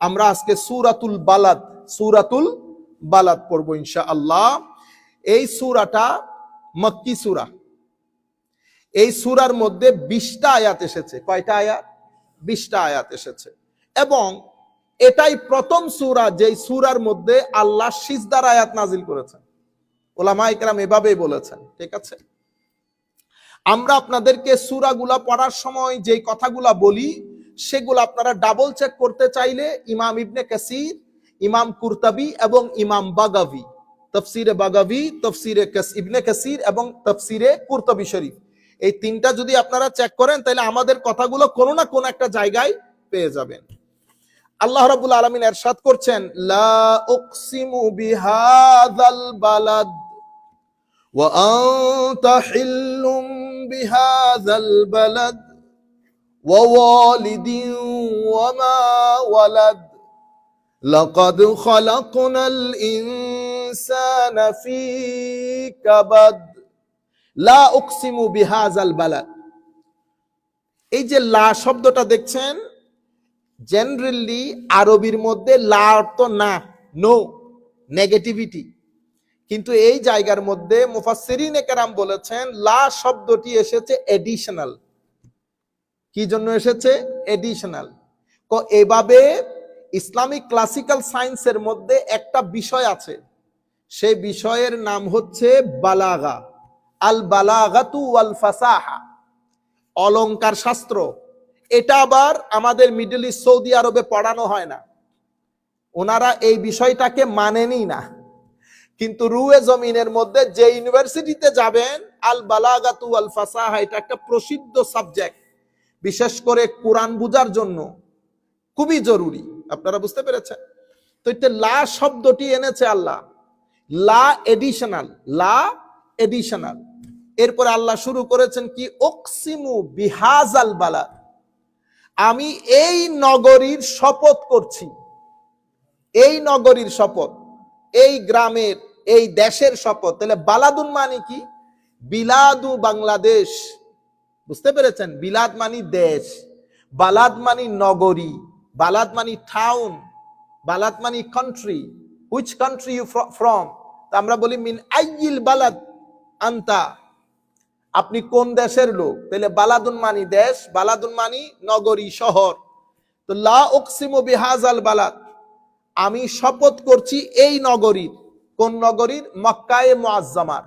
আমরা আজকে সূরাতুল বালাদ পড়বো ইনশাআল্লাহ। এই সূরাটা মক্কি সূরা। এই সূরার মধ্যে 20টা আয়াত এসেছে। কয়টা আয়াত? 20টা আয়াত এসেছে। এবং এটাই প্রথম সূরা যেই সূরার মধ্যে আল্লাহ সিজদার আয়াত নাজিল করেছেন। উলামায়ে কেরাম এভাবেই বলেছেন। ঠিক আছে, আমরা আপনাদেরকে সূরাগুলা পড়ার সময় যেই কথাগুলা বলি সেগুলো আপনারা ডাবল চেক করতে চাইলে ইমাম ইবনে কাসির, ইমাম কুরতুবী এবং ইমাম বাগাভী, তাফসিরে বাগাভী, তাফসিরে ইবনে কাসির এবং তাফসিরে কুরতুবী শরীফ, এই তিনটা যদি আপনারা চেক করেন তাহলে আমাদের কথাগুলো কোনো না কোনো একটা জায়গায় পেয়ে যাবেন। আল্লাহ রাব্বুল আলামিন ইরশাদ করছেন, লা উকসিমু বিহাযাল বালাদ ওয়া আনতা হিল্লুম বিহাযাল বালাদ ওয়া ওয়ালিদিন ওয়া মা ওয়ালাদ লাকাদ খালাকনাল ইনসানা ফি কাবাদ। লা উকসিমু বিহাযাল বালাদ, এই যে লা শব্দটা দেখছেন, জেনারেলি আরবির মধ্যে লা অর্থ না, নো, নেগেটিভিটি। কিন্তু এই জায়গার মধ্যে মুফাসসিরিনে কেরাম বলেছেন লা শব্দটি এসেছে এডিশনাল। কি জন্য এসেছে? এডিশনাল। এভাবে ইসলামিক ক্লাসিক্যাল সায়েন্সের মধ্যে একটা বিষয় আছে, সেই বিষয়ের নাম হচ্ছে বালাগা, আল বালাগাতু ওয়াল ফাসাহা, অলংকার শাস্ত্র। এটা আবার আমাদের মিডল ইস্ট সৌদি আরবে পড়ানো হয় না, ওনারা এই বিষয়টাকে মানেনি না। কিন্তু রুয়ে জমিনের মধ্যে যে ইউনিভার্সিটিতে যাবেন, আল বালাগাতু ওয়াল ফাসাহা এটা একটা প্রসিদ্ধ সাবজেক্ট, বিশেষ করে কোরআন বুঝার জন্য খুবই জরুরি। আপনারা বুঝতে পেরেছেন? তো এটা লা শব্দটি এনেছে আল্লাহ, লা এডিশনাল, লা এডিশনাল। এরপরে আল্লাহ শুরু করেছেন কি, উকসিমু বিহাযাল বালাদ, আমি এই নগরীর শপথ করছি। এই নগরীর শপথ, এই গ্রামের, এই দেশের শপথ। তাহলে বালাদুন মানে কি? বিলাদু বাংলাদেশ। বুঝতে পেরেছেন? বিলাদ মানে দেশ, বালাদ মানে নগরী, বালাদ মানে টাউন, বালাদ মানে country. Which country you from? আমরা বলি মিন আইয়িল বালাদ আনতা, আপনি কোন দেশের লোক। তাহলে বালাদুন মানে দেশ, বালাদুন মানে নগরী, শহর। তো লা উকসিমু বিহাযাল বালাদ, আমি শপথ করছি এই নগরীর। কোন নগরীর? মক্কায়ে মুআজ্জামার।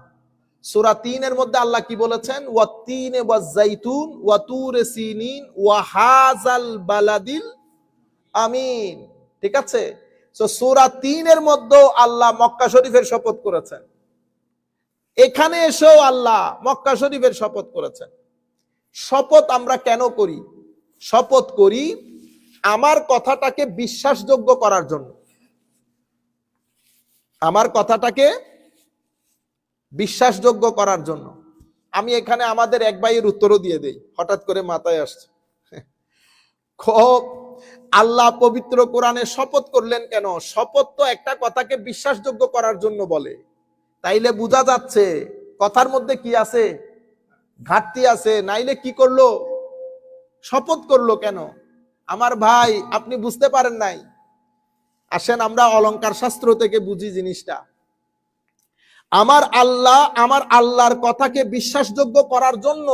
সূরা ৩ এর মধ্যে আল্লাহ কি বলেছেন? ওয়াত-তিনে ওয়াজ-যাইতুন ওয়া তুরে সিনিন ওয়া হাযাল বালাদিল আমিন। ঠিক আছে? সো সূরা ৩ এর মধ্যে আল্লাহ মক্কা শরীফের শপথ করেছেন, এখানে এসেও আল্লাহ মক্কা শরীফের শপথ করেছেন। শপথ আমরা কেন করি? শপথ করি আমার কথাটাকে বিশ্বাসযোগ্য করার জন্য। আমার কথাটাকে বিশ্বাসযোগ্য করার জন্য। আমি এখানে আমাদের এক ভাইয়ের উত্তরও দিয়ে দেই, হঠাৎ করে মাথায় আসছে। আল্লাহ পবিত্র কোরআনে শপথ করলেন কেন? শপথ তো একটা কথাকে বিশ্বাসযোগ্য করার জন্য বলে, তাইলে বোঝা যাচ্ছে কথার মধ্যে কি আছে? ঘাটতি আছে। নাইলে কি করলো? শপথ করলো কেন? আমার ভাই, আপনি বুঝতে পারেন নাই। আসেন আমরা অলংকার শাস্ত্র থেকে বুঝি জিনিসটা। আমার আল্লাহর কথাকে বিশ্বাসযোগ্য করার জন্য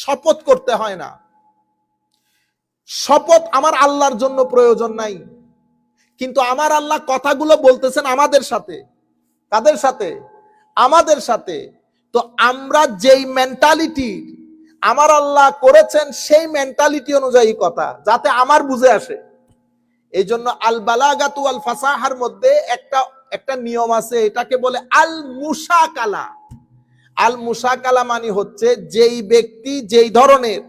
শপথ করতে হয় না। শপথ আমার আল্লাহর জন্য প্রয়োজন নাই, কিন্তু আমার আল্লাহ কথাগুলো বলতেছেন আমাদের সাথে। কাদের সাথে? আমাদের সাথে। তো আমরা যেই মেন্টালিটি আমার আল্লাহ করেছেন সেই মেন্টালিটি অনুযায়ী কথা, যাতে আমার বুঝে আসে। এই জন্য আল বালাগাতু ওয়াল ফাসাহার মধ্যে একটা নিয়ম আছে, এটাকে বলে আল মুশাকালা। আল মুশাকালা মানে হচ্ছে যেই ব্যক্তি যেই ধরনের,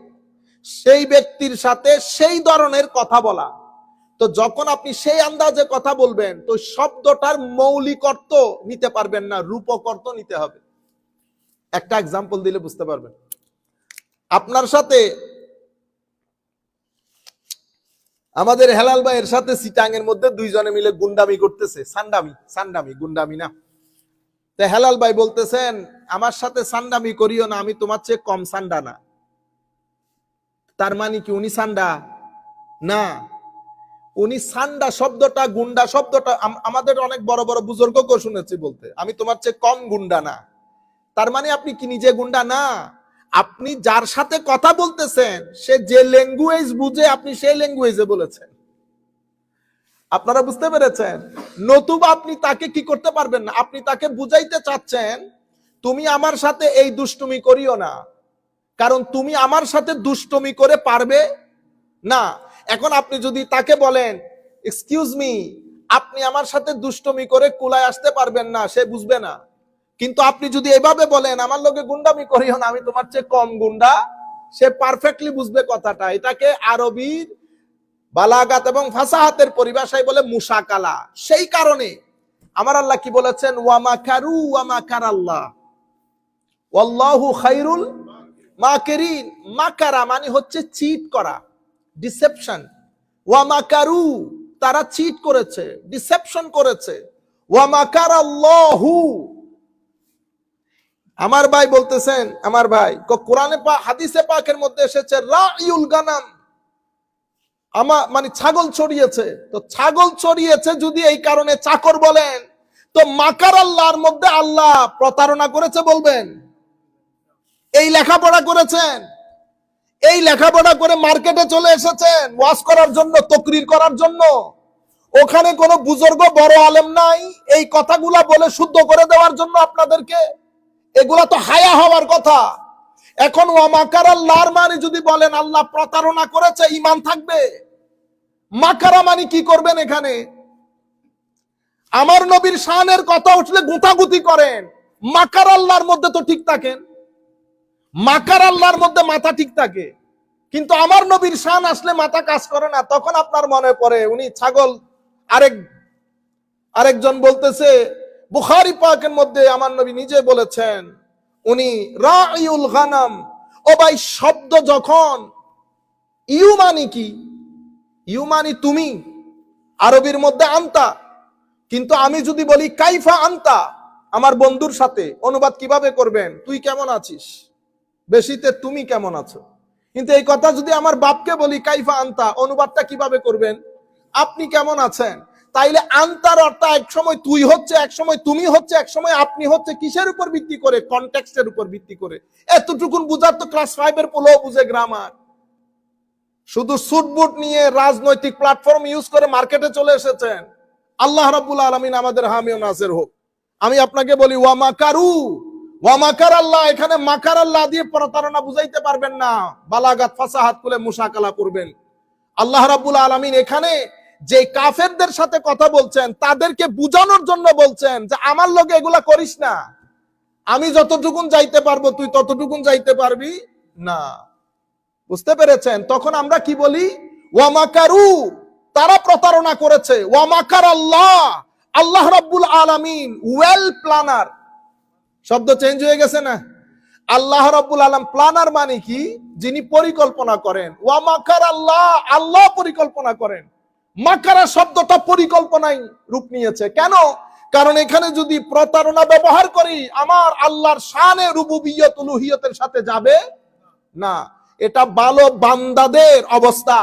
সেই ব্যক্তির সাথে সেই ধরনের কথা বলা। তো যখন আপনি সেই আন্দাজে কথা বলবেন, তো শব্দটার মৌলিক অর্থ নিতে পারবেন না, রূপক অর্থ নিতে হবে। একটা এক্সাম্পল দিলে বুঝতে পারবেন। আপনার সাথে আমাদের হেলাল ভাইয়ের সাথে চিটাং এর মধ্যে দুইজনে মিলে গুন্ডামি করতেছে, সান্ডামি গুন্ডামি না। তো হেলাল ভাই বলতেছেন, আমার সাথে সান্ডামি করিও না, আমি তোমার চেয়ে কম সান্ডা না। তার মানে কি উনি সান্ডা না? উনি সান্ডা শব্দটা, গুন্ডা শব্দটা আমাদের অনেক বড় বড় বুজুর্গকে শুনেছি বলতে, আমি তোমার চেয়ে কম গুন্ডা না। তার মানে আপনি কি নিজে গুন্ডা না? আপনি যার সাথে কথা বলতেছেন সে যে ল্যাঙ্গুয়েজ বুঝে আপনি সেই ল্যাঙ্গুয়েজে বলেছেন। আপনারা বুঝতে পেরেছেন? নতুবা আপনি তাকে কি করতে পারবেন না, আপনি তাকে বুঝাইতে চাচ্ছেন তুমি আমার সাথে এই দুষ্টুমি করিও না, কারণ তুমি আমার সাথে দুষ্টুমি করে পারবে না। এখন আপনি যদি তাকে বলেন এক্সকিউজ মি, আপনি আমার সাথে দুষ্টুমি করে কুলায় আসতে পারবেন না, সে বুঝবে না। কিন্তু আপনি যদি এভাবে বলেন আমার লোকে গুন্ডামি করিও না, আমি তোমার চেয়ে কম গুন্ডা, সে পারফেক্টলি বুঝবে কথাটা। এটাকে আরবির বালাগাত এবং ফাসাহাতের পরিভাষায় বলে মুশাকালা। সেই কারণে আমার আল্লাহ কি বলেছেন, ওয়া মাকারু ওয়া মাকারাল্লাহ ওয়াল্লাহু খায়রুল মাকিরিন। মাকারা মানে হচ্ছে চিট করা, ডিসেপশন। ওয়া মাকারু, তারা চিট করেছে, ডিসেপশন করেছে। ওয়া মাকারাল্লাহু, আমার ভাই বলতেছেন, আমার ভাই কোরআনে হাদিসে পাকের মধ্যে এসেছে রাইউল গানাম, মানে ছাগল চড়িয়েছে। তো ছাগল চড়িয়েছে যদি এই কারণে চাকর বলেন, তো মাকার আল্লাহর মধ্যে আল্লাহ প্রতারণা করেছে বলবেন? এই লেখাপড়া করেছেন, এই লেখাপড়া করে মার্কেটে চলে এসেছেন ওয়াজ করার জন্য, তকরির করার জন্য। ওখানে কোনো বুজুর্গ বড় আলেম নাই এই কথাগুলা বলে শুদ্ধ করে দেওয়ার জন্য আপনাদেরকে? এগুলা তো হায়া হওয়ার কথা। এখন ওয়া মাকার আল্লাহর মানে যদি বলেন আল্লাহ প্রতারণা করেছে, ঈমান থাকবে? মাকারা মানে কি করবেন এখানে? আমার নবীর শানের কথা উঠলে গুতাগুতি করেন, মাকার আল্লাহর মধ্যে তো ঠিক থাকেন, মাকার আল্লাহর মধ্যে মাথা ঠিক থাকে। কিন্তু আমার নবীর শান আসলে মাথা কাজ করে না। তখন আপনার মনে পড়ে উনি ছাগল। আরেকজন বলতেছে বুখারী পাকের মধ্যে আমার নবী নিজে বলেছেন উনি রাইউল গানাম। ও ভাই, শব্দ যখন ইউ মানে কি? ইউ মানে তুমি, আরবির মধ্যে আনতা। কিন্তু আমি যদি বলি কাইফা আনতা, আমার বন্ধুর সাথে অনুবাদ কিভাবে করবেন? তুই কেমন আছিস, বেশিতে তুমি কেমন আছো। কিন্তু এই কথা যদি আমার বাপকে বলি কাইফা আনতা, অনুবাদটা কিভাবে করবেন? আপনি কেমন আছেন। তাইলে আনতার অর্থ এক সময় তুই হচ্ছে, এক সময় তুমি হচ্ছে, এক সময় আপনি হচ্ছে। কিসের উপর ভিত্তি করে? কনটেক্সটের উপর ভিত্তি করে। এতটুকুন বুঝার তো ক্লাস 5 এর পোলাও বুঝে গ্রামার। শুধু সুটবুট নিয়ে রাজনৈতিক প্ল্যাটফর্ম ইউজ করে মার্কেটে চলে এসেছেন। আল্লাহ রাব্বুল আলামিন আমাদের হামি ও নাসির হোক। আমি আপনাকে বলি ওয়া মাকারু ওয়া মাকার আল্লাহ, এখানে মাকার আল্লাহ দিয়ে প্রতারণা বুঝাইতে পারবেন না। বালাগাত ফাসাহাত করে মুশাকালা করবেন। আল্লাহ রাব্বুল আলামিন এখানে যে কাফেরদের সাথে কথা বলছেন তাদেরকে বুঝানোর জন্য বলছেন যে আমার লগে এগুলা করিস না। আমি যতটুকুন যাইতে পারবো তুই ততটুকুন যাইতে পারবি না। বুঝতে পেরেছেন? তখন আমরা কি বলি? ওয়া মাকারু, তারা প্রতারণা করেছে। ওয়া মাকার আল্লাহ, আল্লাহ রাব্বুল আলামিন ওয়েল প্ল্যানার। শব্দ চেঞ্জ হয়ে গেছে না? আল্লাহ রাব্বুল আলামিন প্ল্যানার মানে কি? যিনি পরিকল্পনা করেন। ওয়া মাকার আল্লাহ, আল্লাহ পরিকল্পনা করেন। মাকারা শব্দটা পরিকল্পনায় রূপ নিয়েছে। কেন? কারণ এখানে যদি প্রতারণা ব্যবহার করি আমার আল্লাহর শানে রুবুবিয়ত উলুহিয়তের সাথে যাবে না। এটা ভালো বান্দাদের অবস্থা।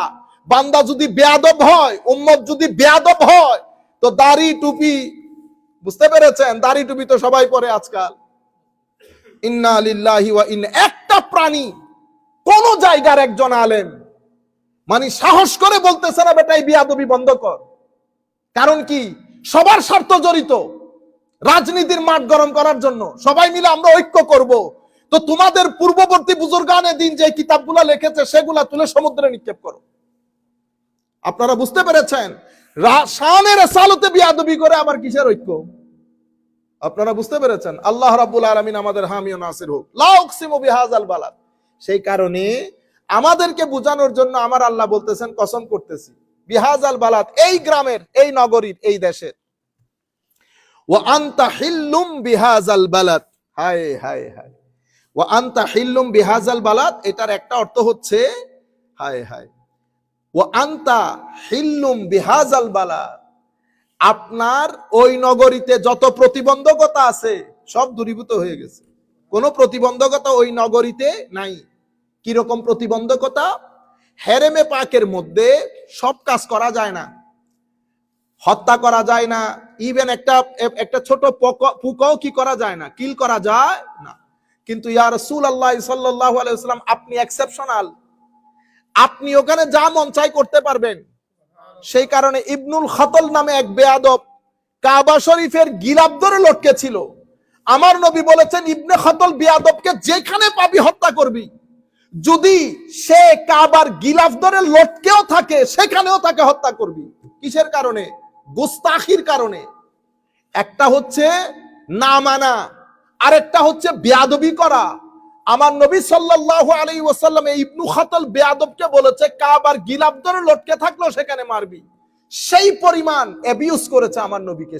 বান্দা যদি বেয়াদব হয়, উম্মত যদি বেয়াদব হয়, তো দাড়ি টুপি, বুঝতে পেরেছেন? দাড়ি টুপি তো সবাই পরে আজকাল। ইন্না লিল্লাহি ওয়া ইন্না, একটা প্রাণী কোন জায়গার একজন আলেম মানে সাহস করে বলতেছে না বেটা এই বিয়াদবি বন্ধ কর। কারণ কি? সবার স্বার্থ জড়িত। রাজনীতির মাঠ গরম করার জন্য সবাই মিলে আমরা ঐক্য করব। তো তোমাদের পূর্ববর্তী বুজুর্গানে দিন যে কিতাবগুলো লিখেছে সেগুলা তুলে সমুদ্রে নিক্ষেপ করো। আপনারা বুঝতে পেরেছেন? শানের রেসালতে বিয়াদবি করে আবার কিসের ঐক্য? আপনারা বুঝতে পেরেছেন? আল্লাহ রাব্বুল আলামিন আমাদের হামি ও নাসির হোক। লা উকসিমু বিহাযাল বালাদ। সেই কারণে আমাদেরকে বোঝানোর জন্য আমার আল্লাহ বলতেছেন কসম করতেছি বিহাযাল বালাদ, এই গ্রামের, এই নগরীর, এই দেশের। ওয়া আনতা হিল্লুম বিহাযাল বালাদ। হায় হায় হায়, ওয়া আনতা হিল্লুম বিহাযাল বালাদ, এটার একটা অর্থ হচ্ছে হায় হায়, ওয়া আনতা হিল্লুম বিহাযাল বালাদ, আপনার ওই নগরীতে যত প্রতিবন্ধকতা আছে সব দূরীভূত হয়ে গেছে। কোনো প্রতিবন্ধকতা ওই নগরীতে নাই। কিরকম প্রতিবন্ধকতা? হেরেমে পাকের মধ্যে সব কাজ করা যায় না। হত্যা করা যায় না, ইভেন একটা ছোট পোকাও কি করা যায় না, কিল করা যায় না। কিন্তু ইয়া রাসূলুল্লাহ সাল্লাল্লাহু আলাইহি ওয়াসাল্লাম আপনি এক্সেপশনাল, আপনি ওখানে যা মন চাই করতে পারবেন। সেই কারণে ইবনুল খতল নামে এক বেয়াদব কাবা শরীফের গিলাফ ধরে লটকে ছিল। আমার নবী বলেছেন ইবনে খতল বেয়াদবকে যেখানে পাবি হত্যা করবি, যদি সে কাবার গিলাফ ধরে লটকেও থাকে সেখানেও তাকে হত্যা করবি। কিসের কারণে? গুস্তাখির কারণে। একটা হচ্ছে না মানা, আরেকটা হচ্ছে বেয়াদবি করা। আমার নবী সাল্লাল্লাহু আলাইহি ওয়াসাল্লাম এই ইবনু খতল বেয়াদবকে বলেছে কাবার গিলাফ ধরে লটকে থাকলেও সেখানে মারবি। সেই পরিমাণ অ্যাবিউজ করেছে আমার নবীকে,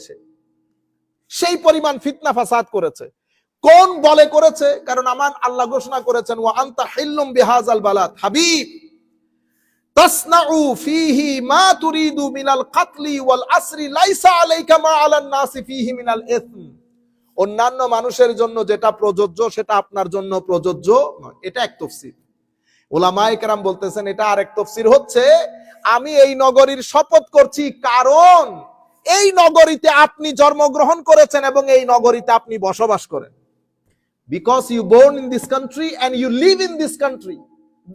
সেই পরিমাণ ফিতনা ফাসাদ করেছে। কোন বলে করেছে? কারণ আমার আল্লাহ ঘোষণা করেছেন ওয়া আনতা হিল্লুম বিহাযাল বালাদ হাবিব তাসনাউ ফীহি মা তুরিদু মিনাল কাতলি ওয়াল আসরি লাইসা আলাইকা মা আলান নাসি ফীহি মিনাল ইসম। অন্যান্য মানুষের জন্য যেটা প্রযোজ্য সেটা আপনার জন্য প্রযোজ্য নয়। এটা এক তাফসীর। উলামায়ে কেরাম বলতেছেন এটা আরেক তাফসীর হচ্ছে আমি এই নগরীর শপথ করছি কারণ এই নগরীতে আপনি জন্মগ্রহণ করেছেন এবং এই নগরীতে আপনি বসবাস করেন। Because you born in this country and you live in this country.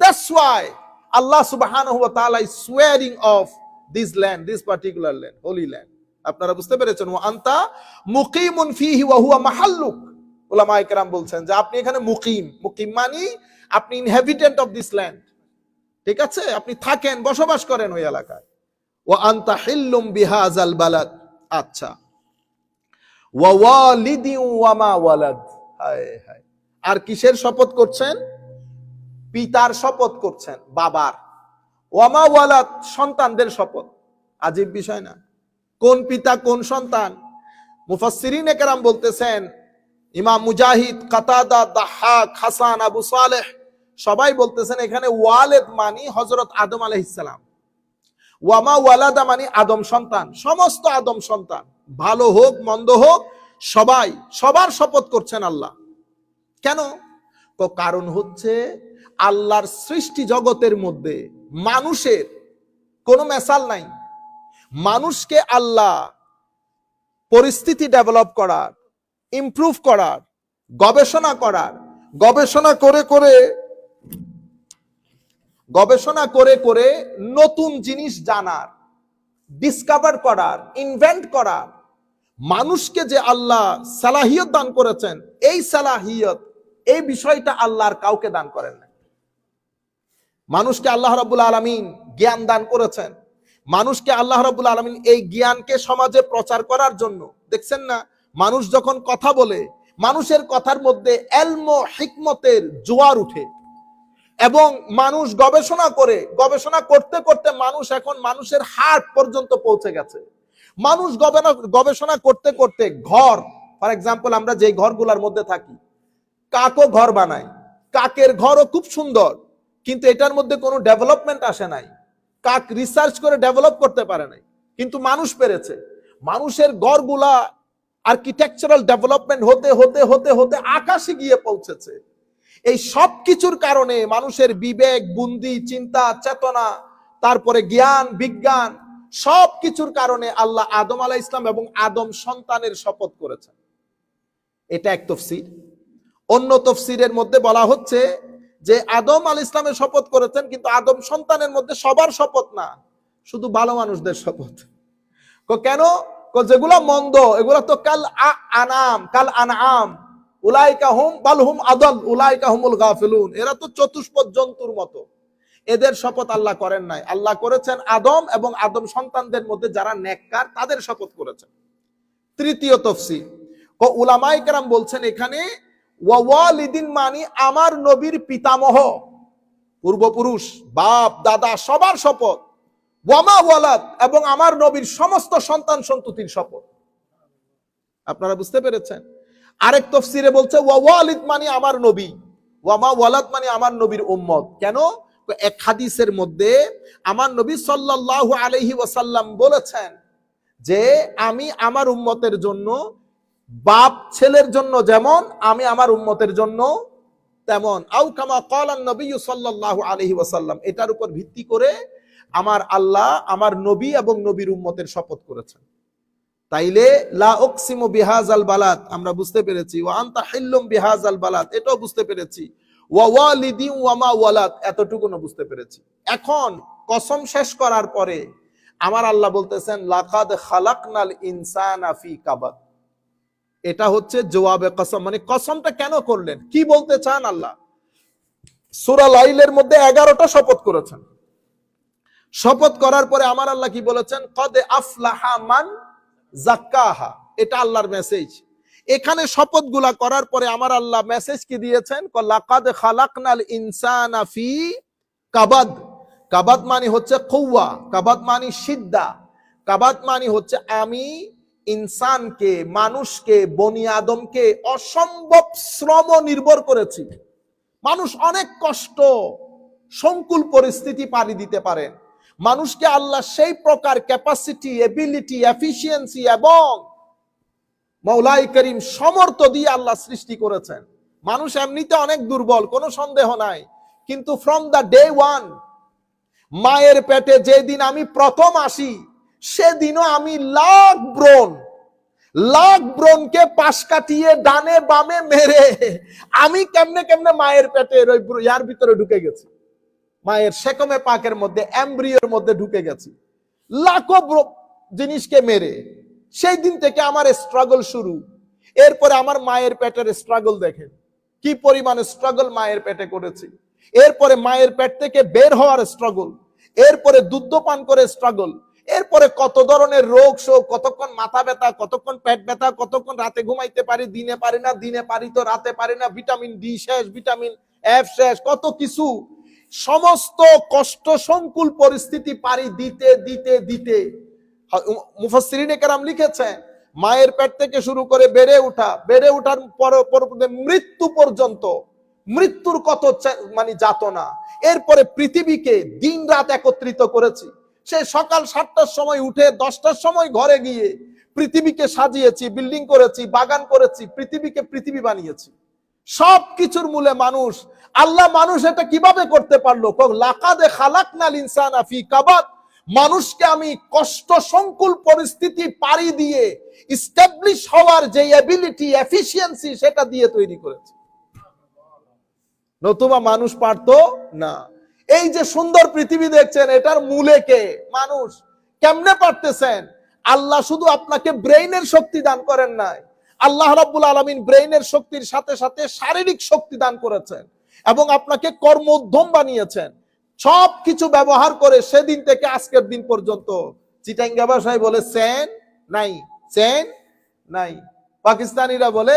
That's why Allah subhanahu wa ta'ala is swearing of this land, this particular land, holy land. আপনারা বুঝতে পেরেছেন? ওয়া আনতা মুকিমুন ফীহি ওয়া হুয়া মাহাল্লুক। উলামায়ে কেরাম বলছেন যে আপনি এখানে মুকিম, মুকিম মানে আপনি ইনহ্যাবিটেন্ট অফ দিস ল্যান্ড, ঠিক আছে, আপনি থাকেন, বসবাস করেন ওই এলাকায়। ওয়া আনতা হিল্লুম বিহাযাল বালাদ। আচ্ছা, ওয়া ওয়ালিদিন ওয়া মা ওয়ালাদ। হায় হায়, আর কিসের শপথ করছেন? পিতার শপথ করছেন, বাবার। ওয়া মা ওয়ালাদ, সন্তানদের শপথ। আজীব বিষয় না? কোন পিতা কোন সন্তান? মুফাসসিরিনে কেরাম বলতেছেন, ইমাম মুজাহিদ, কাতাদা, দাহহাক, হাসান, আবু সালেহ সবাই বলতেছেন এখানে ওয়ালেদ মানি হযরত আদম আলাইহিস সালাম, ওয়া মা ওয়ালাদা মানি আদম সন্তান, সমস্ত আদম সন্তান, ভালো হোক মন্দ হোক সবাই, সবার শপথ করছেন আল্লাহ। কেন? কারণ হচ্ছে আল্লাহর সৃষ্টি জগতের মধ্যে মানুষের কোনো মেসাল নাই। মানুষকে আল্লাহ পরিস্থিতি ডেভেলপ করার, ইমপ্রুভ করার, গবেষণা করে নতুন জিনিস জানার, ডিসকভার করার, ইনভেন্ট করার, মানুষকে যে আল্লাহ সালাহিয়ত দান করেছেন, এই সালাহিয়ত, এই বিষয়টা আল্লাহর কাউকে দান করেন না। মানুষকে আল্লাহ রাব্বুল আলামিন জ্ঞান দান করেছেন, মানুষকে আল্লাহ রাব্বুল আলামিন এই জ্ঞানকে সমাজে প্রচার করার জন্য, দেখছেন না মানুষ যখন কথা বলে মানুষের কথার মধ্যে এলম ও হিকমতের জোয়ার উঠে, এবং মানুষ গবেষণা করতে করতে মানুষ এখন মানুষের হার্ট পর্যন্ত পৌঁছে গেছে। মানুষ গবেষণা করতে করতে ঘর, ফর এক্সাম্পল আমরা যে ঘরগুলোর মধ্যে থাকি, কাকও ঘর বানায়, কাকের ঘরও খুব সুন্দর, কিন্তু এটার মধ্যে কোনো ডেভেলপমেন্ট আসে নাই। কাক রিসার্চ করে ডেভেলপ করতে পারে নাই, কিন্তু মানুষ পেরেছে। মানুষের ঘরগুলা আর্কিটেকচারাল ডেভেলপমেন্ট হতে হতে হতে হতে আকাশে গিয়ে পৌঁছেছে। এই সব কিছুর কারণে মানুষের বিবেক, বুদ্ধি, চিন্তা, চেতনা, তারপরে জ্ঞান, বিজ্ঞান, সব কিছুর কারণে আল্লাহ আদম আলাইহিস সালাম এবং আদম সন্তানের শপথ করেছেন। এটা এক তাফসীর। অন্য তাফসীরের মধ্যে বলা হচ্ছে যে আদম আলাইহিস সালামের শপথ করেছেন, কিন্তু আদম সন্তানের মধ্যে সবার শপথ না, শুধু ভালো মানুষদের শপথ। কেন? যেগুলো মন্দ এগুলো তো কাল আনআম উলাইকা হুম বাল হুম আদাল উলাইকা হুমুল গাফিলুন, এরা তো চতুষ্পদ জন্তুর মতো। এদের শপথ আল্লাহ করেন নাই, আল্লাহ করেছেন আদম এবং আদম সন্তানদের মধ্যে যারা নেককার তাদের শপথ করেছেন। তৃতীয় তাফসীর, উলামায়ে কেরাম বলছেন এখানে ওয়া ওয়ালিদিন মানি আমার নবীর পিতামহ, পূর্বপুরুষ, বাপ দাদা সবার শপথ, ওয়া মা ওয়ালাদ এবং আমার নবীর সমস্ত সন্তান সন্ততির শপথ। আপনারা বুঝতে পেরেছেন? আরেক তাফসীরে বলছে ওয়া ওয়ালিদ মানে আমার নবী, ওয়া মা ওয়ালাদ মানে আমার নবীর উম্মত। কেন? এক হাদিসের মধ্যে আমার নবী সাল্লাল্লাহু আলাইহি ওয়াসাল্লাম বলেছেন যে আমি আমার উম্মতের জন্য, বাপ ছেলের জন্য যেমন, আমি আমার উম্মতের জন্য তেমন। আও কামা ক্বালান নবী সাল্লাল্লাহু আলাইহি ওয়াসাল্লাম। এটার উপর ভিত্তি করে আমার আল্লাহ আমার নবী এবং নবীর উম্মতের শপথ করেছেন। তাইলে লা উকসিমু বিহাযাল বালাদ আমরা বুঝতে পেরেছি, ওয়া আনতা হিল্লুম বিহাযাল বালাদ এটাও বুঝতে পেরেছি, ওয়া ওয়ালিদিন ওয়া মা ওয়ালাদ এতটুকুও বুঝতে পেরেছি। এখন কসম শেষ করার পরে আমার আল্লাহ বলতেছেন লাকাদ খালাকনাল ইনসানা ফি কাবাদ। এটা হচ্ছে জবাবে কসম, মানে কসমটা কেন করলেন, কি বলতে চান আল্লাহ? সূরা লাইলের মধ্যে 11টা শপথ করেছেন। শপথ করার পরে আমার আল্লাহ কি বলেছেন? কদ আফলাহা মান যাক্কাহা। এটা আল্লাহর মেসেজ। এখানে শপথগুলা করার পরে আমার আল্লাহ মেসেজ কি দিয়েছেন? লাকাদ খালাকনাল ইনসানা ফি কাবাদ। কাবাদ মানে হচ্ছে কওয়া, কাবাদ মানে সিদ্ধা, কাবাদ মানে হচ্ছে আমি ইনসানকে, মানুষকে, বনি আদমকে অসম্ভব শ্রম নির্ভর করেছি। মানুষ অনেক কষ্ট, সংকুল পরিস্থিতি পাড়ি দিতে পারেন। মানুষকে আল্লাহ সেই প্রকার ক্যাপাসিটি, এবিলিটি, এফিসিয়েন্সি এবং মওলাই করিম সমর্থ দিয়ে আল্লাহ সৃষ্টি করেছেন। মানুষ এমনিতে অনেক দুর্বল, কোনো সন্দেহ নাই, কিন্তু ফ্রম দ্য ডে ওয়ান, মায়ের পেটে যেদিন আমি প্রথম আসি সেদিনও আমি লাখ ব্রণকে পাশ কাটিয়ে ডানে বামে মেরে আমি কেমনে কেমনে মায়ের পেটের ওই ইয়ার ভিতরে ঢুকে গেছি, মায়ের সেকমে পাকের মধ্যে, এমব্রিওর মধ্যে ঢুকে গেছি লাখো জিনিসকে মেরে। সেই দিন থেকে আমার স্ট্রাগল শুরু। এরপরে আমার মায়ের পেটের স্ট্রাগল দেখেন, কি পরিমাণে স্ট্রাগল মায়ের পেটে করেছি। এরপরে মায়ের পেট থেকে বের হওয়ার স্ট্রাগল, এরপরে দুধ পান করে স্ট্রাগল, এরপরে কত ধরনের রোগ শোক, কতক্ষণ মাথা ব্যথা, কতক্ষণ পেট ব্যথা, কতক্ষণ রাতে ঘুমাইতে পারি, দিনে পারি না, দিনে পারি তো রাতে পারি না, ভিটামিন ডি শেষ, ভিটামিন এফ শেষ, কত কিছু, সমস্ত কষ্ট সংকুল পরিস্থিতি পারি দিতে দিতে দিতে মুফাসসিরিনে কেরাম লিখেছেন মায়ের পেট থেকে শুরু করে বেড়ে ওঠার পর মৃত্যু পর্যন্ত, মৃত্যুর কত মানে যাতনা। এরপরে পৃথিবীকে দিন রাত একত্রিত করেছি। সে সকাল 7টার সময় উঠে 10টার সময় ঘরে গিয়ে পৃথিবীকে সাজিয়েছি, বিল্ডিং করেছি, বাগান করেছি, পৃথিবীকে পৃথিবী বানিয়েছি। সব কিছুর মূলে মানুষ। আল্লাহ মানুষ এটা কিভাবে করতে পারলো? লাকাদ খালাকনাল ইনসানা ফি কাবাদ। মানুষকে আমি কষ্ট সংকুল পরিস্থিতি পাড়ি দিয়ে এস্টাবলিশ হওয়ার যে এবিলিটি, এফিসিয়েন্সি সেটা দিয়ে তৈরি করেছি, নতুবা মানুষ পারতো না। এই যে সুন্দর পৃথিবী দেখছেন, এটার মূলে কে? মানুষ। কেমনে পারতেছেন? আল্লাহ শুধু আপনাকে ব্রেইনের শক্তি দান করেন নাই, আল্লাহ রাব্বুল আলামিন ব্রেইনের শক্তির সাথে সাথে শারীরিক শক্তি দান করেছেন এবং আপনাকে কর্মোদ্যম বানিয়েছেন। সব কিছু ব্যবহার করে সেদিন থেকে আজকের দিন পর্যন্ত চিটাঙ্গা ভাষায় বলে চেন নাই, চেন নাই। পাকিস্তানিরা বলে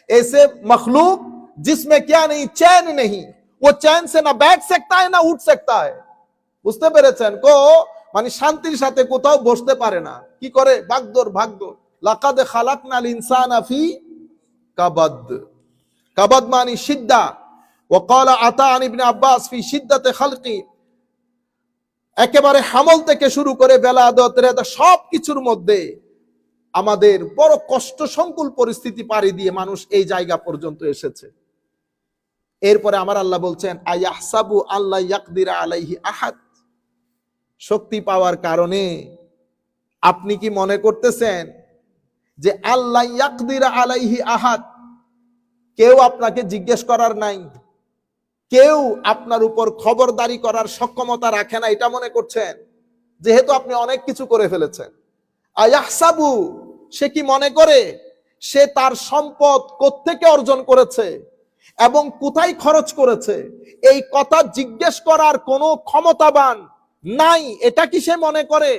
ऐसे मखलूक जिसमें क्या नहीं, चैन नहीं, वो चैन से ना बैठ सकता है ना उठ सकता है। বুঝতে পেরেছেন? মানে শান্তির সাথে কোথাও বসতে পারে না, কি করে? ভাগদৌড়। লাকাদ খালাকনাল ইনসানা ফি কাবাদ। কাবাদ মানে সিদ্ধা। ওয়াকালা আতা আন ইবনে আব্বাস ফি শিদ্দাতে খালকি, একেবারে হামল থেকে শুরু করে বেলাদত রেদা সব কিছুর মধ্যে আমাদের বড় কষ্ট সংকুল পরিস্থিতি পাড়ি দিয়ে মানুষ এই জায়গা পর্যন্ত এসেছে। এরপরে আমার আল্লাহ বলছেন আয়াহসাবু আল্লাহ ইয়াকদিরা আলাইহি আহাদ। শক্তি পাওয়ার কারণে আপনি কি মনে করতেছেন যে আল্লাহ ইয়াকদিরা আলাইহি আহাদ, কেউ আপনাকে জিজ্ঞেস করার নাই, কেউ আপনার উপর খবরদারি করার সক্ষমতা রাখে না, এটা মনে করছেন? যেহেতু আপনি অনেক কিছু করে ফেলেছেন। আয়াহসাবু, সে কি মনে করে সে তার সম্পদ কোত্থেকে অর্জন করেছে এবং কোথায় খরচ করেছে এই কথা জিজ্ঞেস করার কোনো ক্ষমতাবান নাই, এটা কি সে মনে করে?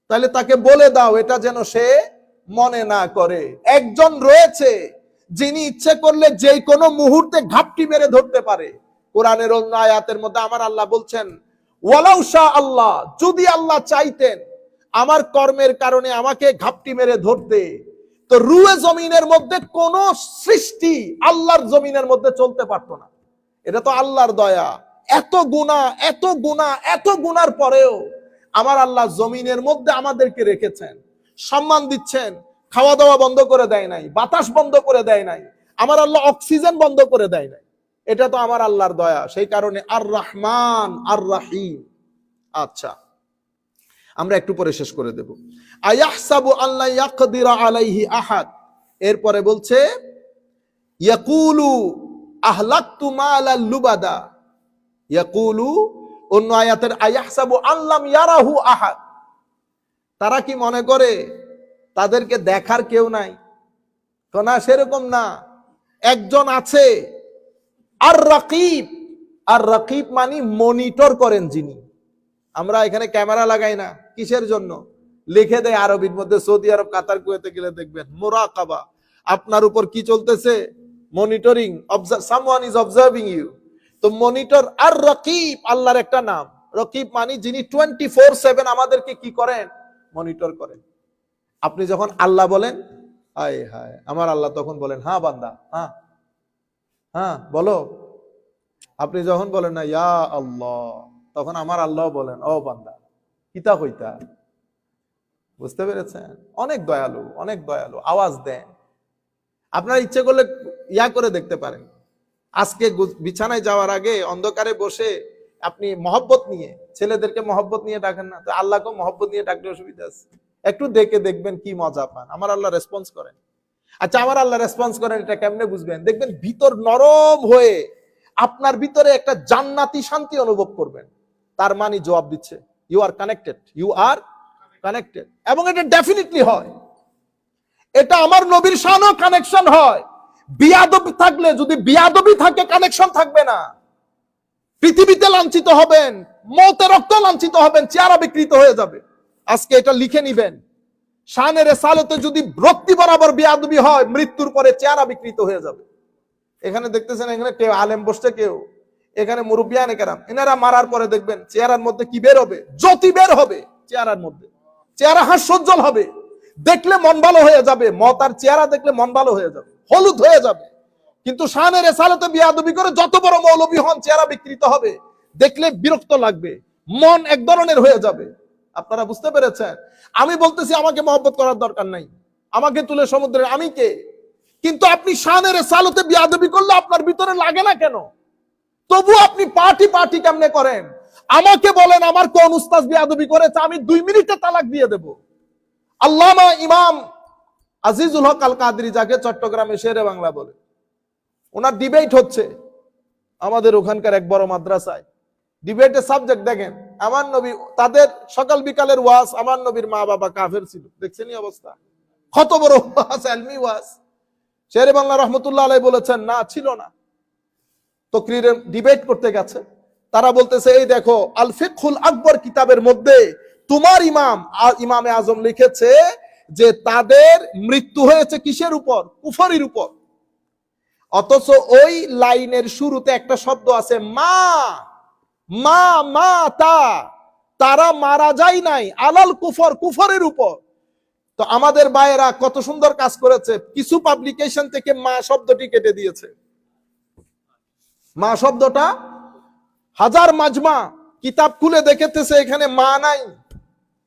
তাহলে তাকে বলে দাও এটা যেন সে মনে না করে। একজন রয়েছে যিনি ইচ্ছে করলে যে কোনো মুহূর্তে ঘাপটি মেরে ধরতে পারে। কোরআনের অন্য আয়াতের মধ্যে আমার আল্লাহ বলছেন ওয়ালাউ শা আল্লাহ, যদি আল্লাহ চাইতেন আমার কর্মের কারণে আমাকে ঘাপটি মেরে ধরতে, তো রুয়ে জমিনের মধ্যে কোন সৃষ্টি আল্লাহর জমিনের মধ্যে চলতে পারতো না। এটা তো আল্লাহর দয়া। এত গুনার পরেও আমার আল্লাহ জমিনের মধ্যে আমাদেরকে রেখেছেন, সম্মান দিচ্ছেন, খাওয়া দাওয়া বন্ধ করে দেয় নাই, বাতাস বন্ধ করে দেয় নাই, আমার আল্লাহ অক্সিজেন বন্ধ করে দেয় নাই। এটা তো আমার আল্লাহর দয়া। সেই কারণে আর রহমান আর রাহিম, আচ্ছা, আমরা একটু পরে শেষ করে দেব। আয়াহসাবু আল্লা ইয়াকদিরা আলাইহি আহাদ, এরপরে বলছে ইয়াকুলু আহলাকতু মালাল লুবাদা, ইয়াকুলু, অন্য আয়াতের আয়াহসাবু আল্লাম ইয়ারাহু আহাদ, তারা কি মনে করে তাদেরকে দেখার কেউ নাই? না, সেরকম না, একজন আছে। আর রাকিব, আর রাকিব মানে মনিটর করেন যিনি। আমরা এখানে ক্যামেরা লাগাই না, কিসের জন্য? লিখে দেয় আরবির মধ্যে, সৌদি আরব, কাতার, কুয়েতে গেলে দেখবেন মুরাকাবা, আপনার উপর কি চলতেছে, monitoring, someone is observing you. তো মনিটর আর রাকিব আল্লাহর একটা নাম। রাকিব মানে যিনি 24/7 আমাদেরকে কি করেন, মনিটর করেন। আপনি যখন আল্লাহ বলেন, হায় হায় আমার আল্লাহ, তখন বলেন হ্যাঁ বান্দা, হ্যাঁ হ্যাঁ বলো। আপনি যখন বলেন না ইয়া আল্লাহ, তখন আমার আল্লাহ বলেন ও বান্দা কিতা হইতা। বুঝতে পেরেছেন? অনেক দয়ালু, অনেক দয়ালু, আওয়াজ দেন। আপনারা ইচ্ছে করলে ইয়া করে দেখতে পারেন, আজকে বিছানায় যাওয়ার আগে অন্ধকারে বসে আপনি মহব্বত নিয়ে, ছেলেদেরকে মহব্বত নিয়ে ডাকেন না, তো আল্লাহকে মহব্বত নিয়ে ডাকলে অসুবিধা আছে? একটু দেখে দেখবেন কি মজা পান। আমার আল্লাহ রেসপন্স করেন। আচ্ছা, আমার আল্লাহ রেসপন্স করেন, এটা কেমনে বুঝবেন? দেখবেন ভিতর নরম হয়ে আপনার ভিতরে একটা জান্নাতি শান্তি অনুভব করবেন। তার মানে জবাব দিচ্ছে you are connected, you are connected. এবং এটা ডেফিনেটলি হয়, এটা আমার নবীর শানও কানেকশন হয়। বিয়াদবি থাকলে, যদি বিয়াদবি থাকে কানেকশন থাকবে না। পৃথিবীতে লাঞ্ছিত হবেন, মৌতে রক্ত লাঞ্ছিত হবেন, চেহারা বিকৃত হয়ে যাবে। আজকে এটা লিখে নিবেন, শানের রেসালতে যদি রক্তি বরাবর বিয়াদবি হয়, মৃত্যুর পরে চেহারা বিকৃত হয়ে যাবে। এখানে দেখতেছেন, এখানে কেউ আলেম বসছে, কেউ এখানে মুরব্বিয়ানে কেরাম, এনারা মারার পরে দেখবেন চেহারার মধ্যে কি বের হবে, জ্যোতি বের হবে চেহারার মধ্যে, চেহারা হাস্যোজ্জ্বল হবে, দেখলে মন ভালো হয়ে যাবে। মতার চেহারা দেখলে মন ভালো হয়ে যাবে, হলুদ হয়ে যাবে। কিন্তু শানের রেসালতে বিয়াদবি করে যত বড় মৌলবী হন, চেহারা বিকৃত হবে, দেখলে বিরক্ত লাগবে, মন এক ধরনের হয়ে যাবে। আপনারা বুঝতে পেরেছেন? আমি বলতেছি আমাকে মহব্বত করার দরকার নাই, আমাকে তুলে সমুদ্রের আমি কে? কিন্তু আপনি শানের রেসালতে বিয়াদবি করলে আপনার ভিতরে লাগে না কেন? তবু আপনি পার্টি পার্টি কেমনে করেন? আমাকে বলেন আমার কোন উস্তাদ বিয়াদবি করেছে, আমি 2 মিনিটে তালাক দিয়ে দেব। আল্লামা ইমাম আজিজুল হক আল কাদরি, যাকে চট্টগ্রামে শেরে বাংলা বলে, ওনার ডিবেট হচ্ছে আমাদের ওখানকার এক বড় মাদ্রাসায়। ডিবেটের সাবজেক্ট দেখেন, আমার নবী, তাদের সকাল বিকালের ওয়াজ, আমার নবীর মা বাবা কাফের ছিল। দেখছেন এই অবস্থা, কত বড় ওয়াজ, ইলমি ওয়াজ। শেরে বাংলা রহমতুল্লাহ আলাইহি বলেছেন না, ছিল না। তকরিরে ডিবেট করতে গেছে, তারা বলতেছে এই দেখো আল ফিকহুল আকবর কিতাবের মধ্যে তোমার ইমাম ইমামে আজম লিখেছে যে তাদের মৃত্যু হয়েছে কিসের উপর? কুফরির উপর। অথচ ওই লাইনের শুরুতে একটা শব্দ আছে মা, মা মা তা, তারা মারা যায় নাই আলাল কুফর, কুফরের উপর। তো আমাদের ভাইয়েরা কত সুন্দর কাজ করেছে, কিছু পাবলিকেশন থেকে মা শব্দটি কেটে দিয়েছে। মা শব্দটা হাজার মাজমা কিতাব খুলে দেখেতেছে এখানে মা নাই।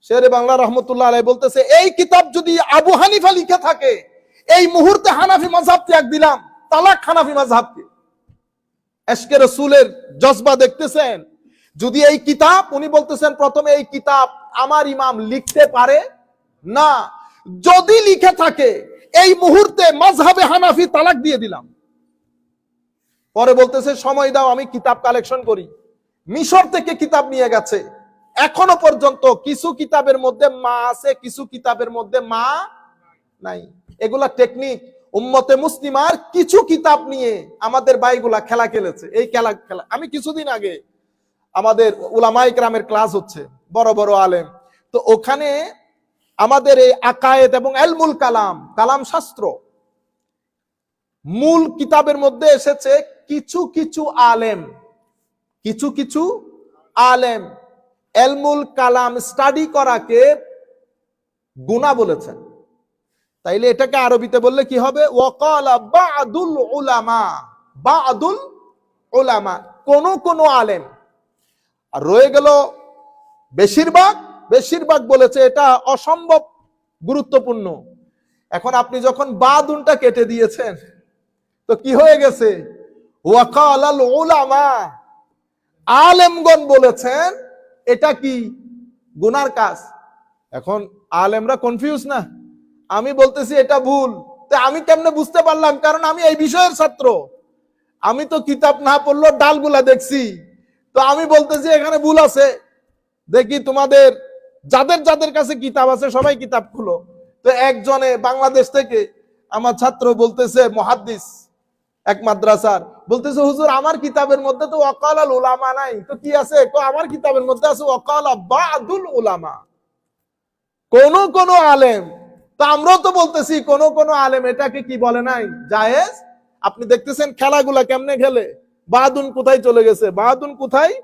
শেরে বাংলা রহমতুল্লাহ আলাইহি বলতেছে এই কিতাব যদি আবু হানিফা লিখে থাকে, এই মুহূর্তে হানাফি মাযহাব ত্যাগ দিলাম, তালাক হানাফি মাযহাবকে। এশকে রাসূলের জজবা দেখতেছেন। যদি এই কিতাব, উনি বলতেছেন প্রথমে এই কিতাব আমার ইমাম লিখতে পারে না, যদি লিখে থাকে এই মুহূর্তে মাযহাবে হানাফি, তালাক দিয়ে দিলাম। পরে বলতেছে সময় দাও, আমি কিতাব কালেকশন করি। মিশর থেকে কিতাব নিয়ে গেছে, এখনো পর্যন্ত কিছু কিতাবের মধ্যে মা আছে, কিছু কিতাবের মধ্যে মা নাই। এগুলা টেকনিক। উম্মতে মুসলিমার কিছু কিতাব নিয়ে আমাদের ভাইগুলা খেলা খেলেছে। এই খেলা আমি কিছুদিন আগে, আমাদের উলামায়ে কেরামের ক্লাস হচ্ছে, বড় বড় আলেম, তো ওখানে আমাদের এই আকায়েদ এবং ইলমুল কালাম, কালাম শাস্ত্র, মূল কিতাবের মধ্যে এসেছে কিছু কিছু আলেম, কিছু কিছু আলেম ইলমুল কালাম স্টাডি করাকে গুনাহ বলেছেন। তাইলে এটাকে আরবিতে বললে কি হবে? ওয়াকালা বাদুল উলামা, বাদুল উলামা, কোন কোন আলেম। আর রয়ে গেল বেশিরভাগ, বেশিরভাগ বলেছে এটা অসম্ভব গুরুত্বপূর্ণ। এখন আপনি যখন বাদুনটা কেটে দিয়েছেন, তো কি হয়ে গেছে? ওয়াকালাল উলামা, আলেমগণ বলেছেন এটা কি গুনার কাজ। এখন আলেমরা কনফিউজ না, আমি বলতেছি এটা ভুল, তো আমি কেমনে বুঝতে পারলাম? কারণ আমি এই বিষয়ের ছাত্র, আমি তো কিতাব না পড়লো ডালগুলা দেখছি, তো আমি বলতেছি এখানে ভুল আছে। দেখি তোমাদের যাদের যাদের কাছে কিতাব আছে সবাই কিতাব খুলো। তো একজনে বাংলাদেশ থেকে আমার ছাত্র বলতেছে, মুহাদ্দিস এক মাদ্রাসার, বলতেছে হুজুর আমার কিতাবের মধ্যে তো ওয়াকালাল উলামা নাই, তো কি আছে? আমার কিতাবের মধ্যে আছে ওয়াকালা বাদুল উলামা, কোন কোন আলেম। তো আমরাও তো বলতেছি কোন কোন আলেম এটাকে কি বলে নাই জায়েজ। আপনি দেখতেছেন খেলাগুলা কেমনে খেলে, বাদুন কোথায় চলে গেছে, বাদুন কোথায়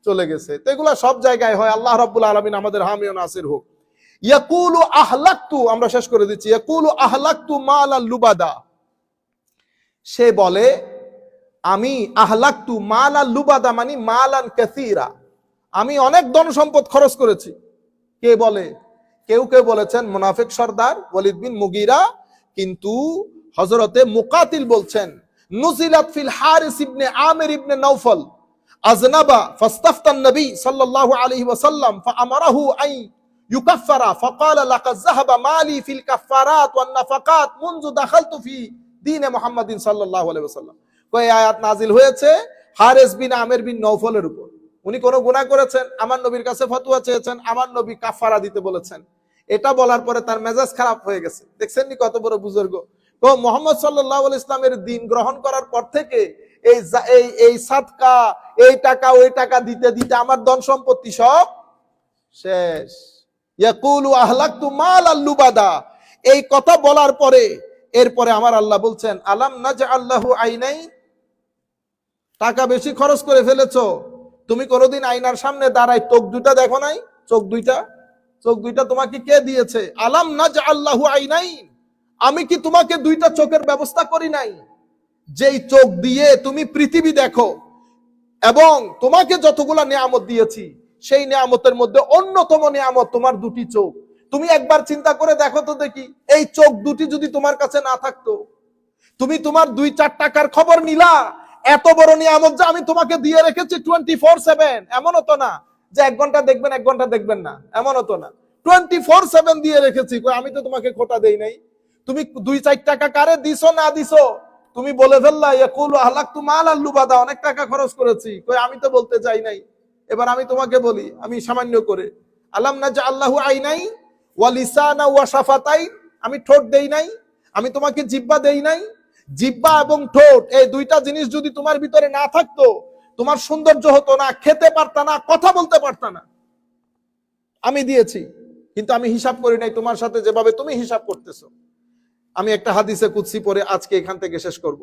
চলে গেছে। তো এগুলা সব জায়গায় হয়। আল্লাহ রাব্বুল আলামিন আমাদের হামি ও নাসির হোক। ইয়াকুলু আহলাকতু, আমরা শেষ করে দিচ্ছি, ইয়াকুলু আহলাকতু মালাল লুবাদা, সে বলে আমি আহলাকতু মালাল লুবাদা মানে মালান কাসীরা, আমি অনেক ধন সম্পদ খরচ করেছি। কে বলে? কেউ কেউ বলেছেন মুনাফিক সর্দার ওয়ালিদ বিন মুগীরা, কিন্তু হযরতে মুকাতিল বলছেন নুজিলাত ফিল হারিস ইবনে আমির ইবনে নওফল আজনাবা ফাস্তাফতান নবী সাল্লাল্লাহু আলাইহি ওয়াসাল্লাম ফাআমারাহু আন ইউকাফফারা ফাকালা লাকাদ যাহাবা মালি ফিল কাফফারাত ওয়ান নাফাকাত মুনযু দাখালতু ফি দীনে মুহাম্মাদিন সাল্লাল্লাহু আলাইহি ওয়াসাল্লাম। কয় আয়াত নাজিল হয়েছে হারিস বিন আমির বিন নওফলের উপর। উনি কোন গুনাহ করেছেন, আমার নবীর কাছে ফতোয়া চেয়েছেন, আমার নবী কাফারা দিতে বলেছেন। এটা বলার পরে তার মেজাজ খারাপ হয়ে গেছে। দেখছেন নি কত বড় বুজুর্গ। তো মুহাম্মদ সাল্লাল্লাহু আলাইহি ইসলামের দ্বীন গ্রহণ করার পর থেকে এই এই সাদকা, এই টাকা ওই টাকা দিতে দিতে আমার ধন সম্পত্তি সব শেষ। ইয়াকুলু আহলাকতু মালাল লুবাদা, এই কথা বলার পরে এরপরে আমার আল্লাহ বলছেন আলাম নাজআল লাহু আইনাইন, টাকা বেশি খরচ করে ফেলেছো, তুমি কোনোদিন আয়নার সামনে দাঁড়াই চোখ দুইটা দেখো নাই? চোখ দুইটা তোমাকে কে দিয়েছে? আলাম নাজআল লাহু আইনাইন, আমি কি তোমাকে দুইটা চোখের ব্যবস্থা করি নাই? যেই চোখ দিয়ে তুমি পৃথিবী দেখো এবং তোমাকে যতগুলা নিয়ামত দিয়েছি, সেই নিয়ামতের মধ্যে অন্যতম নিয়ামত তোমার দুটি চোখ। তুমি একবার চিন্তা করে দেখো তো দেখি, এই চোখ দুটি যদি তোমার কাছে না থাকতো, তুমি তোমার 2-4 টাকার খবর নিলা, এত বড় নিয়ামত যে আমি তোমাকে দিয়ে রেখেছি 24/7, এমনও তো না যে 1 ঘন্টা দেখবেন 1 ঘন্টা দেখবেন না, এমনও তো না, 24/7 দিয়ে রেখেছি। আমি তো তোমাকে খোটা দেই নাই। তুমি 2-4 টাকা কারে দিছো না দিছো তুমি বলে ফেললা ইয়াকুলু আহলাকতু মালাল লুবাদা, অনেক টাকা খরচ করেছি। আমি তো বলতে চাই নাই। এবার আমি তোমাকে বলি, আমি সামান্য করে আলাম নাজআল লাহু আইনাইন ওয়া লিসানা ওয়া শাফাতাইন, আমি ঠোঁট দেই নাই? আমি তোমাকে জিহ্বা দেই নাই? জিহ্বা এবং ঠোঁট, এই দুইটা জিনিস যদি তোমার ভিতরে না থাকতো, তোমার সৌন্দর্য হতো না, খেতে পারতা না, কথা বলতে পারতা না। আমি দিয়েছি, কিন্তু আমি হিসাব করি নাই তোমার সাথে যেভাবে তুমি হিসাব করতেছো। আমি একটা হাদিসে কুদসি পড়ে আজকে এখান থেকে শেষ করব।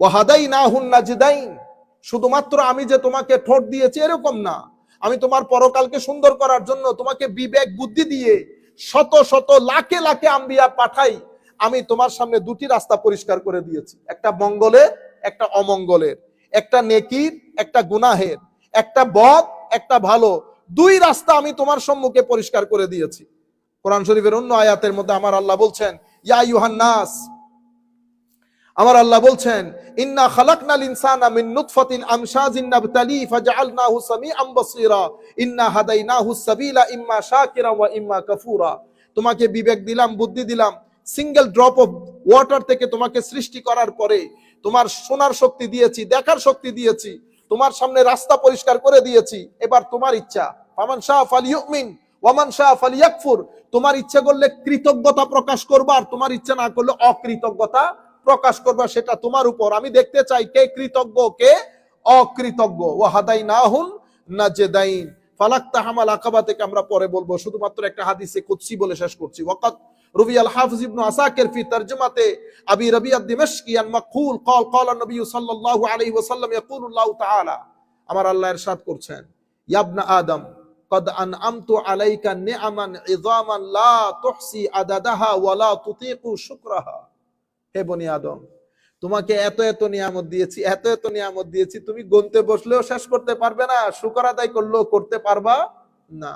ওয়াহাদাইনাহুন নাজদাইন, শুধুমাত্র আমি যে তোমাকে ঠোঁট দিয়েছি এরকম না, আমি তোমার পরকালকে সুন্দর করার জন্য তোমাকে বিবেক বুদ্ধি দিয়ে শত শত লাখে লাখে আম্বিয়া পাঠাই। আমি তোমার সামনে দুটি রাস্তা পরিষ্কার করে দিয়েছি, একটা মঙ্গলের একটা অমঙ্গলের, একটা নেকির একটা গুনাহের, একটা বদ একটা ভালো, দুই রাস্তা আমি তোমার সম্মুখে পরিষ্কার করে দিয়েছি। কোরআন শরীফের অন্য আয়াতের মধ্যে আমার আল্লাহ বলছেন ইয়া আইয়ুহান নাস, আমার আল্লাহ বলছেন ইন্না খালাকনাল ইনসানা মিন নুতফাতিন আমশাজিন নাবতালি ফাজআলনাহু সামিআন বাসীরা ইন্না হাদাইনাহুস সাবিলা ইম্মা শাকিরা ওয়া ইম্মা কাফুরা। তোমাকে বিবেক দিলাম, বুদ্ধি দিলাম, সিঙ্গেল ড্রপ অফ ওয়াটার থেকে তোমাকে সৃষ্টি করার পরে তোমার শোনার শক্তি দিয়েছি, দেখার শক্তি দিয়েছি, তোমার সামনে রাস্তা পরিষ্কার করে দিয়েছি। এবার তোমার ইচ্ছা, ফামান শাআ ফালিয়ুমিন ওয়া মান শাআ ফালিয়াকফুর, তোমার ইচ্ছা করলে কৃতজ্ঞতা প্রকাশ করবা, আর তোমার ইচ্ছা না করলে অকৃতজ্ঞতা প্রকাশ করবা, সেটা তোমার উপর। আমি দেখতে চাই কে কৃতজ্ঞ কে অকৃতজ্ঞ। ওয়াহাদাইনাহুন নাজদাইন, ফালাকতাহামাল আকাবা থেকে আমরা পরে বলবো, শুধুমাত্র একটা হাদিসে কুদসি বলে শেষ করছি। ওয়াকাত রুবিয়াল হাফিজ ইবনে আসাকির ফি তারজুমাতে আবি রাবিআ দিমাশকি আন মাকহুল قال قال النبي صلى الله عليه وسلم يقول الله تعالى, আমার আল্লাহ ইরশাদ করছেন ইয়া ইবনা আদম قد أنعمت عليك نعما عظاما لا تحصي عددها ولا تطيق شكرها। হে বনি আদম, তোমাকে এত এত নিয়ামত দিয়েছি, এত এত নিয়ামত দিয়েছি, তুমি গুনতে বসলেও শেষ করতে পারবে না, শুকর আদায় করলেও করতে পারবা না।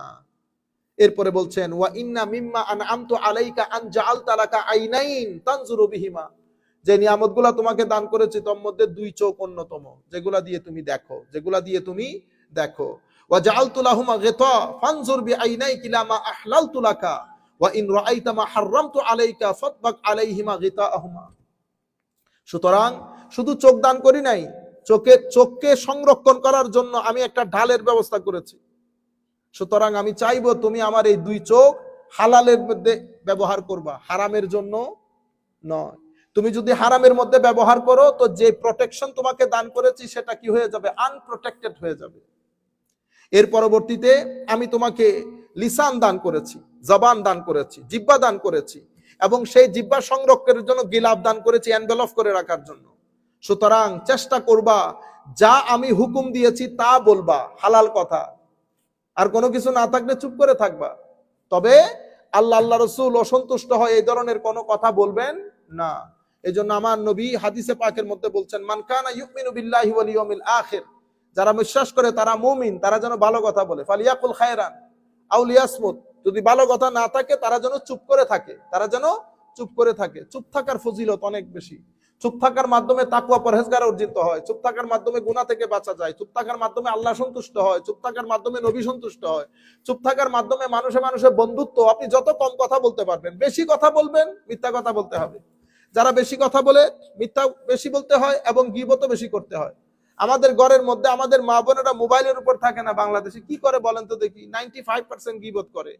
এরপরে বলছেন ওয়া ইন্না মিম্মা আনআমতু আলাইকা আন জাআলতা লাকা আইনাইন তানজুরু বিহিমা, যে নিয়ামতগুলো তোমাকে দান করেছি তার মধ্যে দুই চোখ অন্যতম, যেগুলা দিয়ে তুমি দেখো, যেগুলা দিয়ে তুমি দেখো। ওয়া জাআলতু লাহুমা গিতা ফানজুর বিআইনাইকা ইলা মা আহলালতু লাকা ওয়া ইন রাআইতা মা হাররামতু আলাইকা ফাতবাক আলাইহিমা গিতাআহুমা। সুতরাং শুধু চোখ দান করি নাই, চোখকে সংরক্ষণ করার জন্য আমি একটা ঢালের ব্যবস্থা করেছি। সুতরাং আমি চাইবো তুমি আমার এই দুই চোখ হালালের মধ্যে ব্যবহার করবা, হারামের জন্য নয়। তুমি যদি হারামের মধ্যে ব্যবহার করো তো যে প্রোটেকশন তোমাকে দান করেছি সেটা কি হয়ে যাবে? আনপ্রোটেক্টেড হয়ে যাবে। এর পরবর্তীতে আমি তোমাকে লিসান দান করেছি, জবান দান করেছি, জিহ্বা দান করেছি, এবং সেই জিহ্বা সংরক্ষণের জন্য গিলাফ দান করেছি, এনভেলপ করে রাখার জন্য। সুতরাং চেষ্টা করবা যা আমি হুকুম দিয়েছি তা বলবা, হালাল কথা, আর কোনো কিছু না থাকলে চুপ করে থাকবা। তবে আল্লাহ রসুল অসন্তুষ্ট হয় এই ধরনের কোনো কথা বলবেন না। এই জন্য আমার নবী হাদিসে পাকের মধ্যে বলছেন, মান কানা ইউমিনু বিল্লাহি ওয়াল ইয়াউমিল আখির, যারা বিশ্বাস করে তারা মুমিন, তারা যেন ভালো কথা বলে। ফালিয়াকুল খায়রান আও লিয়াসমুত, যদি ভালো কথা না থাকে তারা যেন চুপ করে থাকে, তারা যেন চুপ করে থাকে। চুপ থাকার ফজিলত অনেক বেশি। চুপ থাকার মাধ্যমে তাকওয়া পরহেজগার অর্জিত হয়, চুপ থাকার মাধ্যমে গুনাহ থেকে বাঁচা যায়, চুপ থাকার মাধ্যমে আল্লাহ সন্তুষ্ট হয়, চুপ থাকার মাধ্যমে নবী সন্তুষ্ট হয়, চুপ থাকার মাধ্যমে মানুষে মানুষের বন্ধুত্ব। আপনি যত কম কথা বলতে পারবেন, বেশি কথা বলবেন, মিথ্যা কথা বলতে হবে। যারা বেশি কথা বলে মিথ্যা বেশি বলতে হয় এবং গীবতও বেশি করতে হয়। আমাদের ঘরের মধ্যে আমাদের মা বোনেরা মোবাইলের উপর থাকে না, বাংলাদেশে কি করে বলেন তো দেখি? 95% গীবত করে।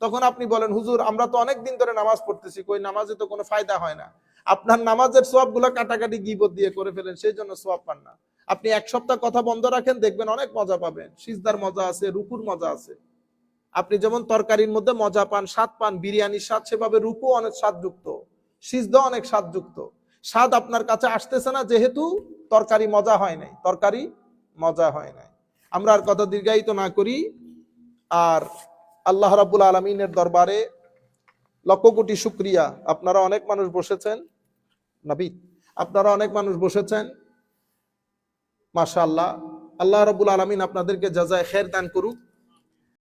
তখন আপনি বলেন, হুজুর আমরা তো অনেক দিন ধরে নামাজ পড়তেছি, কই নামাজে তো কোনো ফায়দা হয় না। আপনার নামাজের সওয়াবগুলো কাটাকাটি গীবত দিয়ে করে ফেলেন, সেই জন্য সওয়াব পান না। আপনি এক সপ্তাহ কথা বন্ধ রাখেন, দেখবেন অনেক মজা পাবেন। সিজদার মজা আছে, রুকুর মজা আছে। আপনি যেমন তরকারির মধ্যে মজা পান, স্বাদ পান, বিরিয়ানির স্বাদ, সেভাবে রুকু অনেক স্বাদযুক্ত, সিজদা অনেক স্বাদযুক্ত। স্বাদ আপনার কাছে আসতেছে না যেহেতু তরকারি মজা হয় নাই, তরকারি মজা হয় নাই। আমরা আর কথা দীর্ঘায়িত না করি। আর আল্লাহ রাব্বুল আলামিনের দরবারে লক্ষ কোটি শুকরিয়া। আপনারা অনেক মানুষ বসেছেন, নাবিদ আপনারা অনেক মানুষ বসেছেন, মাশাআল্লাহ। আল্লাহ রাব্বুল আলামিন আপনাদেরকে জাযায়ে খের দান করুক।